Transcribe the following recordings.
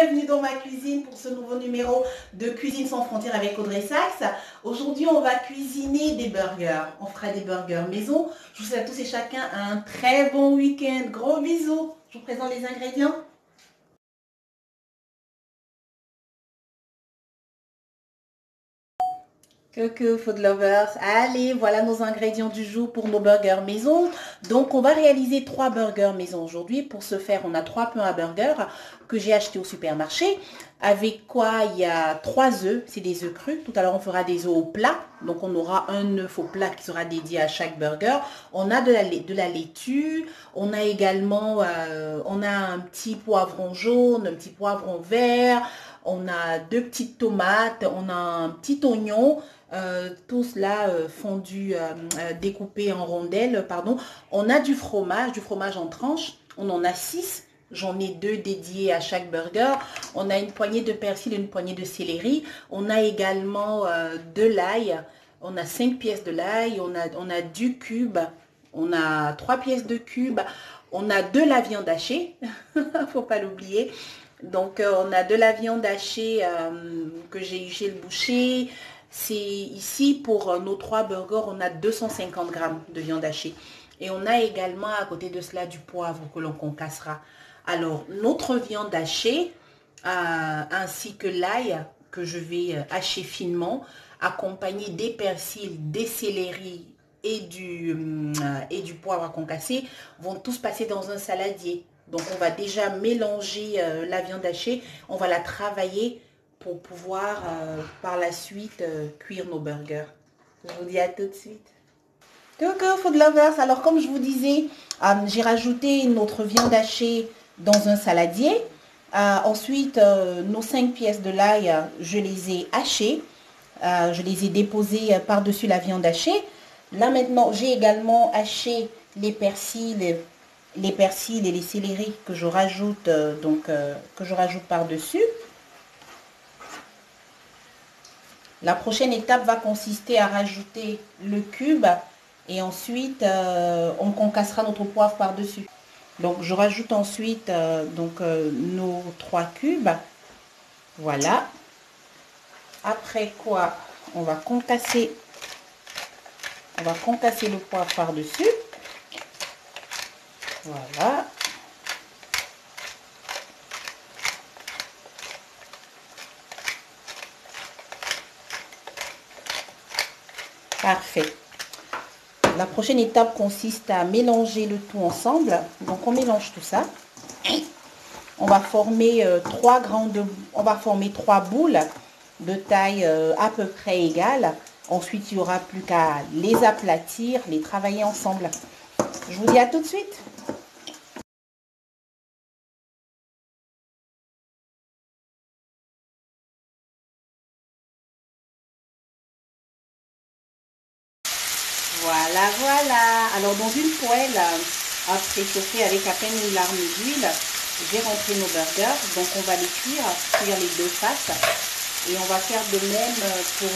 bienvenue dans ma cuisine pour ce nouveau numéro de Cuisine sans frontières avec Audrey Sax. Aujourd'hui, on va cuisiner des burgers. On fera des burgers maison. Je vous souhaite à tous et chacun un très bon week-end. Gros bisous. Je vous présente les ingrédients. Coucou food lovers, allez, voilà nos ingrédients du jour pour nos burgers maison. Donc on va réaliser 3 burgers maison aujourd'hui. Pour ce faire, on a 3 pains à burger que j'ai acheté au supermarché. Avec quoi il y a 3 œufs, c'est des œufs crus. Tout à l'heure on fera des œufs au plat. Donc on aura un œuf au plat qui sera dédié à chaque burger. On a de la laitue, on a également on a un petit poivron jaune, un petit poivron vert. On a 2 petites tomates, on a un petit oignon, tout cela fondu, découpé en rondelles, pardon. On a du fromage en tranches, on en a 6. J'en ai 2 dédiés à chaque burger. On a une poignée de persil et une poignée de céleri. On a également de l'ail. On a 5 pièces de l'ail. On a du cube. On a 3 pièces de cube. On a de la viande hachée. Faut pas l'oublier. Donc, on a de la viande hachée que j'ai eu chez le boucher. C'est ici, pour nos 3 burgers, on a 250 grammes de viande hachée. Et on a également à côté de cela du poivre que l'on concassera. Alors, notre viande hachée, ainsi que l'ail que je vais hacher finement, accompagné des persils, des céleris et du poivre à concasser, vont tous passer dans un saladier. Donc, on va déjà mélanger la viande hachée. On va la travailler pour pouvoir par la suite cuire nos burgers. Je vous dis à tout de suite. Coucou food lovers. Alors, comme je vous disais, j'ai rajouté notre viande hachée dans un saladier. Ensuite, nos 5 pièces de l'ail, je les ai hachées. Je les ai déposées par-dessus la viande hachée. Là maintenant, j'ai également haché les persils et les céleris que je rajoute par-dessus. La prochaine étape va consister à rajouter le cube et ensuite on concassera notre poivre par-dessus. Donc je rajoute ensuite nos 3 cubes. Voilà. Après quoi, on va concasser le poivre par-dessus. Voilà. Parfait. La prochaine étape consiste à mélanger le tout ensemble. Donc on mélange tout ça. On va former 3 boules de taille à peu près égale. Ensuite, il n'y aura plus qu'à les aplatir, les travailler ensemble. Je vous dis à tout de suite. Voilà, voilà. Alors, dans une poêle à préchauffer avec à peine une larme d'huile, j'ai rentré nos burgers. Donc, on va les cuire les 2 faces. Et on va faire de même pour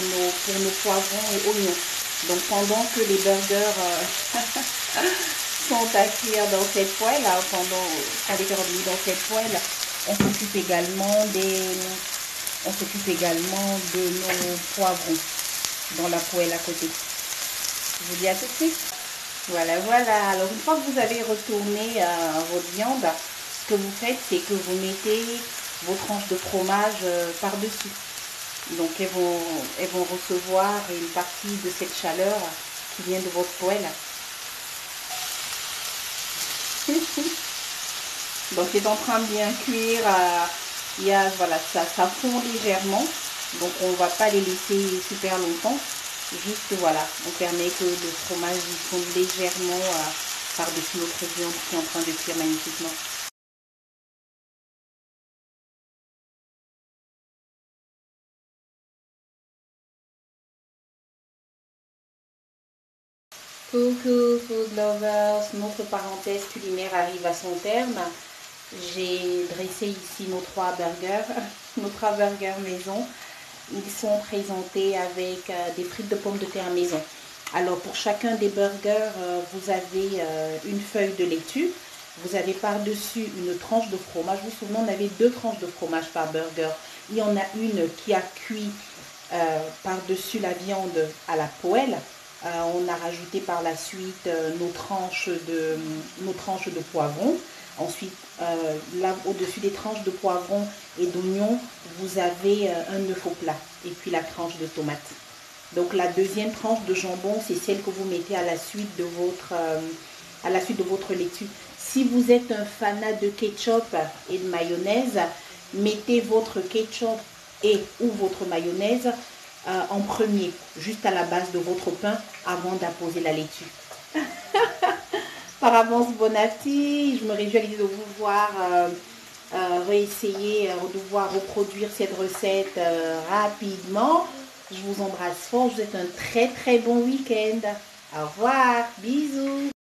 nos poivrons et oignons. Donc, pendant que les burgers sont à cuire dans cette poêle, avec dans cette poêle, on s'occupe également de nos poivrons dans la poêle à côté. Je vous dis à tout de suite. Voilà, voilà. Alors, une fois que vous avez retourné votre viande, ce que vous faites, c'est que vous mettez vos tranches de fromage par-dessus. Donc, elles vont recevoir une partie de cette chaleur qui vient de votre poêle. Donc, c'est en train de bien cuire. Voilà, ça fond légèrement. Donc, on ne va pas les laisser super longtemps. Juste, voilà, on permet que le fromage fonde légèrement par-dessus notre viande qui est en train de cuire magnifiquement. Coucou food lovers, notre parenthèse culinaire arrive à son terme. J'ai dressé ici nos 3 burgers, nos 3 burgers maison. Ils sont présentés avec des frites de pommes de terre maison. Alors pour chacun des burgers, vous avez une feuille de laitue. Vous avez par-dessus une tranche de fromage. Vous vous souvenez, on avait 2 tranches de fromage par burger. Il y en a une qui a cuit par-dessus la viande à la poêle. On a rajouté par la suite nos tranches de poivrons. Ensuite, là, au-dessus des tranches de poivrons et d'oignons, vous avez un œuf au plat et puis la tranche de tomate. Donc la deuxième tranche de jambon, c'est celle que vous mettez à la suite de votre laitue. Si vous êtes un fanat de ketchup et de mayonnaise, mettez votre ketchup et ou votre mayonnaise en premier, juste à la base de votre pain avant d'apposer la laitue. Par avance, bon appétit. Je me réjouis à l'idée de vous voir réessayer, de voir reproduire cette recette rapidement. Je vous embrasse fort. Je vous souhaite un très très bon week-end. Au revoir. Bisous.